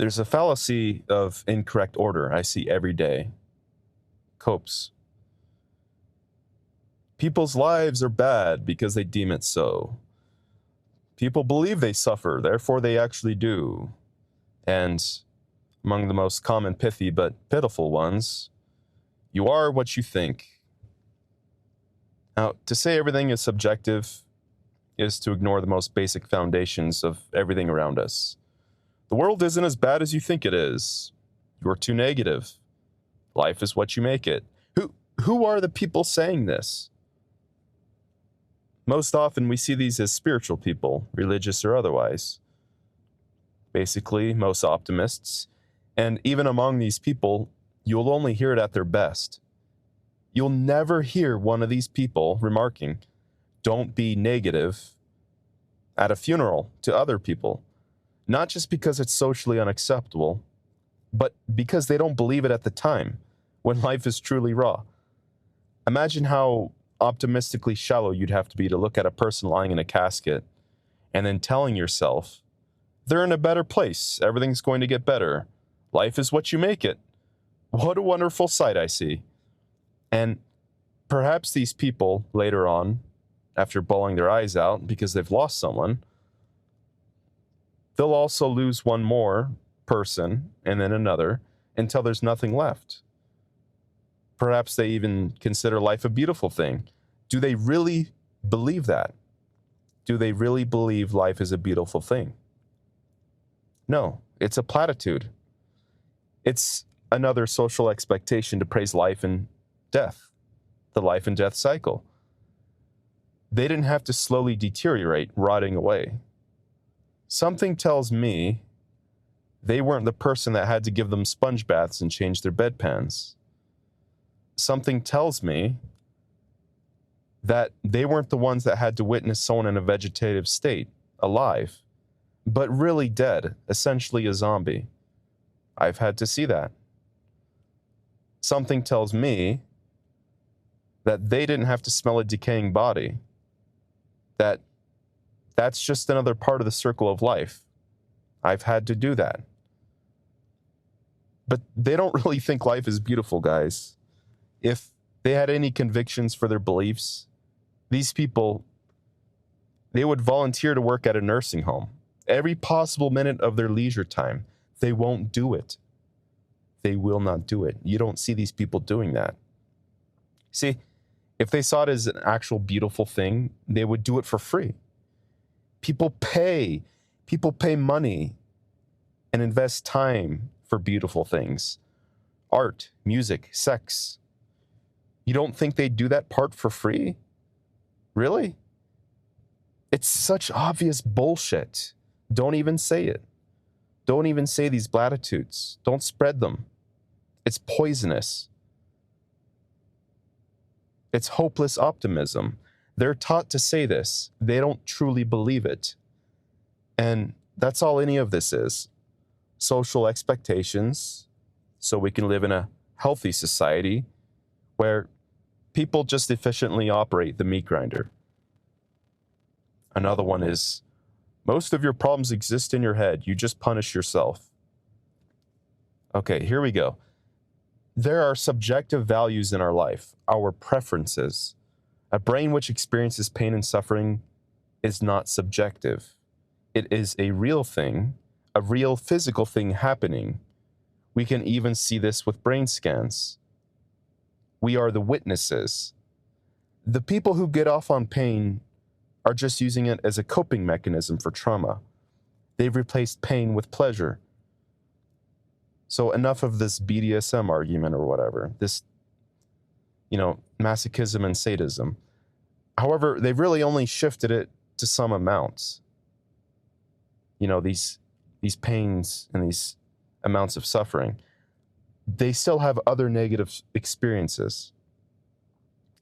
There's a fallacy of incorrect order I see every day. Copes. People's lives are bad because they deem it so. People believe they suffer, therefore they actually do. And among the most common pithy but pitiful ones, you are what you think. Now, to say everything is subjective is to ignore the most basic foundations of everything around us. The world isn't as bad as you think it is. You're too negative. Life is what you make it. Who are the people saying this? Most often we see these as spiritual people, religious or otherwise. Basically, most optimists. And even among these people, you'll only hear it at their best. You'll never hear one of these people remarking, "Don't be negative," at a funeral to other people. Not just because it's socially unacceptable, but because they don't believe it at the time, when life is truly raw. Imagine how optimistically shallow you'd have to be to look at a person lying in a casket and then telling yourself, they're in a better place, everything's going to get better, life is what you make it. What a wonderful sight I see. And perhaps these people later on, after bawling their eyes out because they've lost someone, they'll also lose one more person and then another until there's nothing left. Perhaps they even consider life a beautiful thing. Do they really believe that? Do they really believe life is a beautiful thing? No, it's a platitude. It's another social expectation to praise life and death, the life and death cycle. They didn't have to slowly deteriorate, rotting away. Something tells me they weren't the person that had to give them sponge baths and change their bedpans. Something tells me that they weren't the ones that had to witness someone in a vegetative state, alive, but really dead, essentially a zombie. I've had to see that. Something tells me that they didn't have to smell a decaying body, that's just another part of the circle of life. I've had to do that. But they don't really think life is beautiful, guys. If they had any convictions for their beliefs, these people, they would volunteer to work at a nursing home. Every possible minute of their leisure time. They won't do it. They will not do it. You don't see these people doing that. See, if they saw it as an actual beautiful thing, they would do it for free. People pay money and invest time for beautiful things. Art, music, sex. You don't think they do that part for free? Really? It's such obvious bullshit. Don't even say it. Don't even say these platitudes. Don't spread them. It's poisonous. It's hopeless optimism. They're taught to say this. They don't truly believe it. And that's all any of this is. Social expectations, so we can live in a healthy society where people just efficiently operate the meat grinder. Another one is, most of your problems exist in your head. You just punish yourself. Okay, here we go. There are subjective values in our life, our preferences. A brain which experiences pain and suffering is not subjective. It is a real thing, a real physical thing happening. We can even see this with brain scans. We are the witnesses. The people who get off on pain are just using it as a coping mechanism for trauma. They've replaced pain with pleasure. So enough of this BDSM argument or whatever, this, masochism and sadism. However, they've really only shifted it to some amounts. These pains and these amounts of suffering. They still have other negative experiences.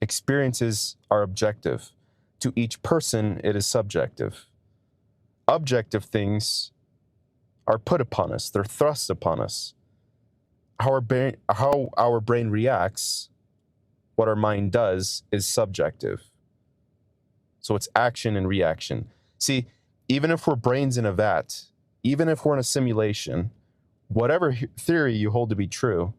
Experiences are objective. To each person, it is subjective. Objective things are put upon us. They're thrust upon us. How our brain reacts, what our mind does, is subjective. So it's action and reaction. See, even if we're brains in a vat, even if we're in a simulation, whatever theory you hold to be true,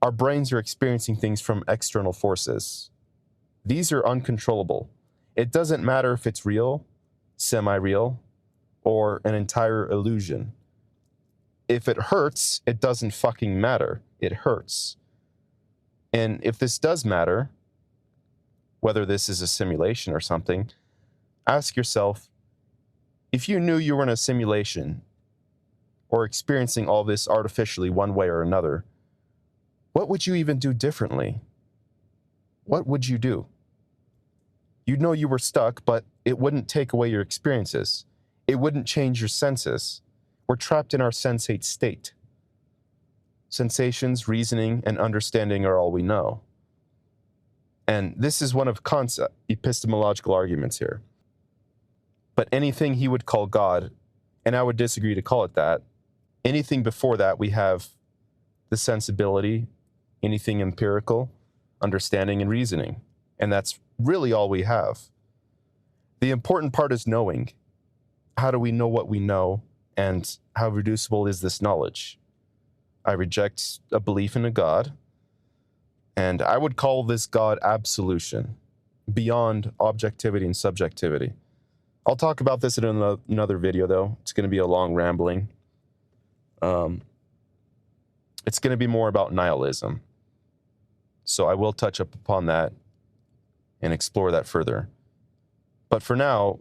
our brains are experiencing things from external forces. These are uncontrollable. It doesn't matter if it's real, semi-real, or an entire illusion. If it hurts, it doesn't fucking matter. It hurts. And if this does matter, whether this is a simulation or something, ask yourself, if you knew you were in a simulation or experiencing all this artificially one way or another, what would you even do differently? What would you do? You'd know you were stuck, but it wouldn't take away your experiences. It wouldn't change your senses. We're trapped in our sensate state. Sensations, reasoning, and understanding are all we know. And this is one of Kant's epistemological arguments here. But anything he would call God, and I would disagree to call it that, anything before that, we have the sensibility, anything empirical, understanding, and reasoning. And that's really all we have. The important part is knowing. How do we know what we know, and how reducible is this knowledge? I reject a belief in a God, and I would call this God absolution, beyond objectivity and subjectivity. I'll talk about this in another video, though. It's going to be a long rambling. It's going to be more about nihilism. So I will touch up upon that and explore that further. But for now,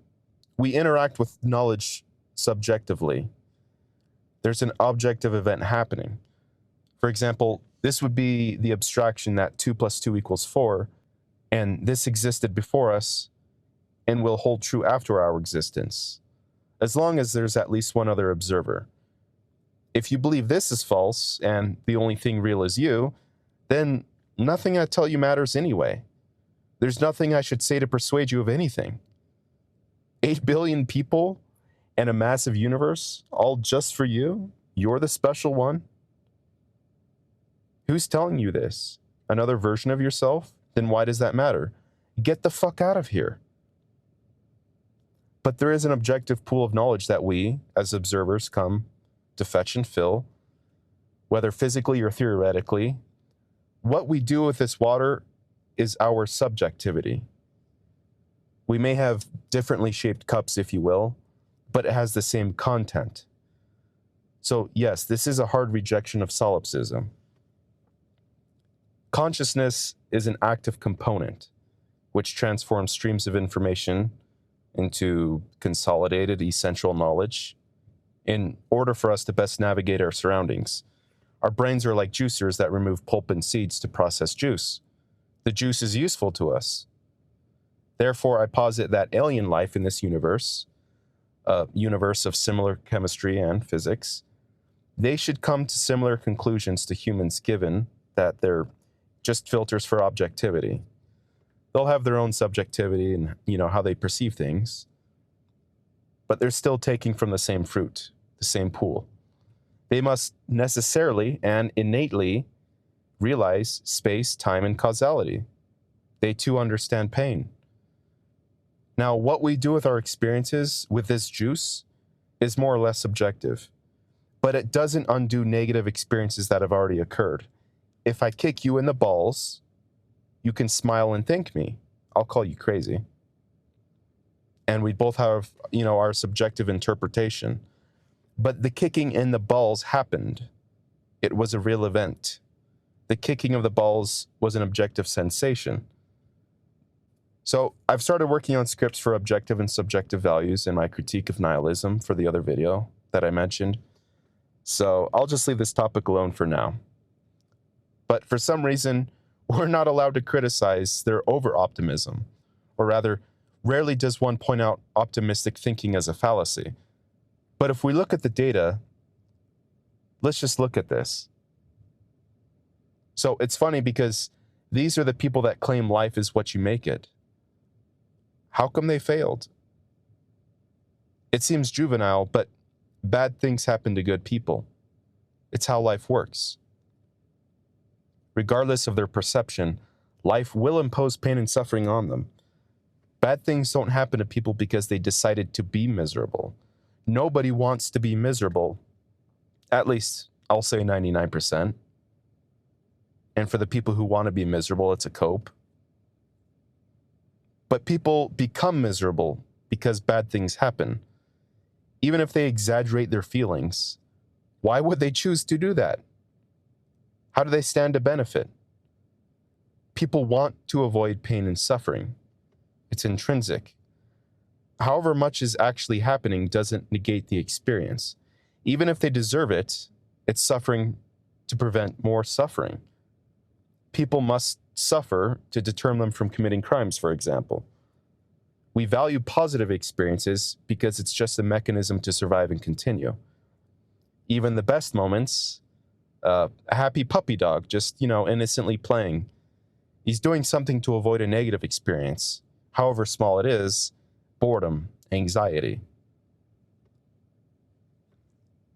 we interact with knowledge subjectively. There's an objective event happening. For example, this would be the abstraction that 2 + 2 = 4, and this existed before us and will hold true after our existence, as long as there's at least one other observer. If you believe this is false and the only thing real is you, then nothing I tell you matters anyway. There's nothing I should say to persuade you of anything. 8 billion people and a massive universe, all just for you? You're the special one? Who's telling you this? Another version of yourself? Then why does that matter? Get the fuck out of here. But there is an objective pool of knowledge that we, as observers, come to fetch and fill, whether physically or theoretically. What we do with this water is our subjectivity. We may have differently shaped cups, if you will, but it has the same content. So yes, this is a hard rejection of solipsism. Consciousness is an active component, which transforms streams of information into consolidated, essential knowledge in order for us to best navigate our surroundings. Our brains are like juicers that remove pulp and seeds to process juice. The juice is useful to us. Therefore, I posit that alien life in this universe, a universe of similar chemistry and physics, they should come to similar conclusions to humans, given that they're just filters for objectivity. They'll have their own subjectivity and, how they perceive things, but they're still taking from the same fruit, the same pool. They must necessarily and innately realize space, time, and causality. They too understand pain. Now, what we do with our experiences with this juice is more or less subjective, but it doesn't undo negative experiences that have already occurred. If I kick you in the balls, you can smile and thank me. I'll call you crazy. And we both have, our subjective interpretation. But the kicking in the balls happened. It was a real event. The kicking of the balls was an objective sensation. So I've started working on scripts for objective and subjective values in my critique of nihilism for the other video that I mentioned. So I'll just leave this topic alone for now. But for some reason, we're not allowed to criticize their over-optimism. Or rather, rarely does one point out optimistic thinking as a fallacy. But if we look at the data, let's just look at this. So it's funny because these are the people that claim life is what you make it. How come they failed? It seems juvenile, but bad things happen to good people. It's how life works. Regardless of their perception, life will impose pain and suffering on them. Bad things don't happen to people because they decided to be miserable. Nobody wants to be miserable. At least I'll say 99%. And for the people who want to be miserable, it's a cope. But people become miserable because bad things happen. Even if they exaggerate their feelings, why would they choose to do that? How do they stand to benefit? People want to avoid pain and suffering. It's intrinsic. However much is actually happening doesn't negate the experience. Even if they deserve it, it's suffering to prevent more suffering. People must suffer to deter them from committing crimes, for example. We value positive experiences because it's just a mechanism to survive and continue. Even the best moments, a happy puppy dog just, innocently playing. He's doing something to avoid a negative experience, however small it is, boredom, anxiety.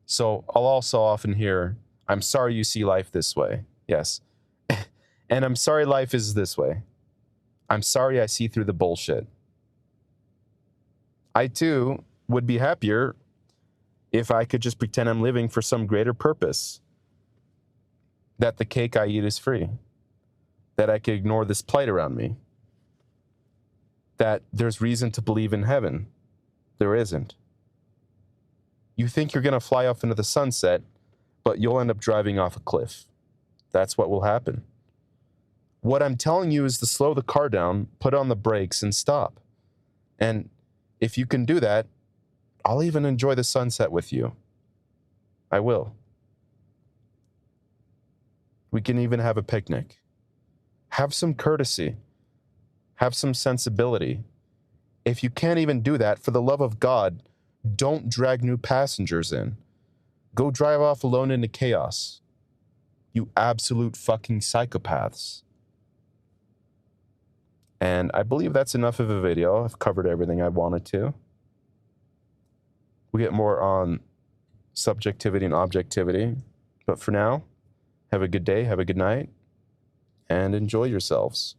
So I'll also often hear, I'm sorry you see life this way. Yes. And I'm sorry life is this way. I'm sorry I see through the bullshit. I too would be happier if I could just pretend I'm living for some greater purpose. That the cake I eat is free. That I could ignore this plight around me. That there's reason to believe in heaven. There isn't. You think you're going to fly off into the sunset, but you'll end up driving off a cliff. That's what will happen. What I'm telling you is to slow the car down, put on the brakes, and stop. And if you can do that, I'll even enjoy the sunset with you. I will. We can even have a picnic. Have some courtesy. Have some sensibility. If you can't even do that, for the love of God, don't drag new passengers in. Go drive off alone into chaos. You absolute fucking psychopaths. And I believe that's enough of a video. I've covered everything I wanted to. We get more on subjectivity and objectivity. But for now, have a good day, have a good night, and enjoy yourselves.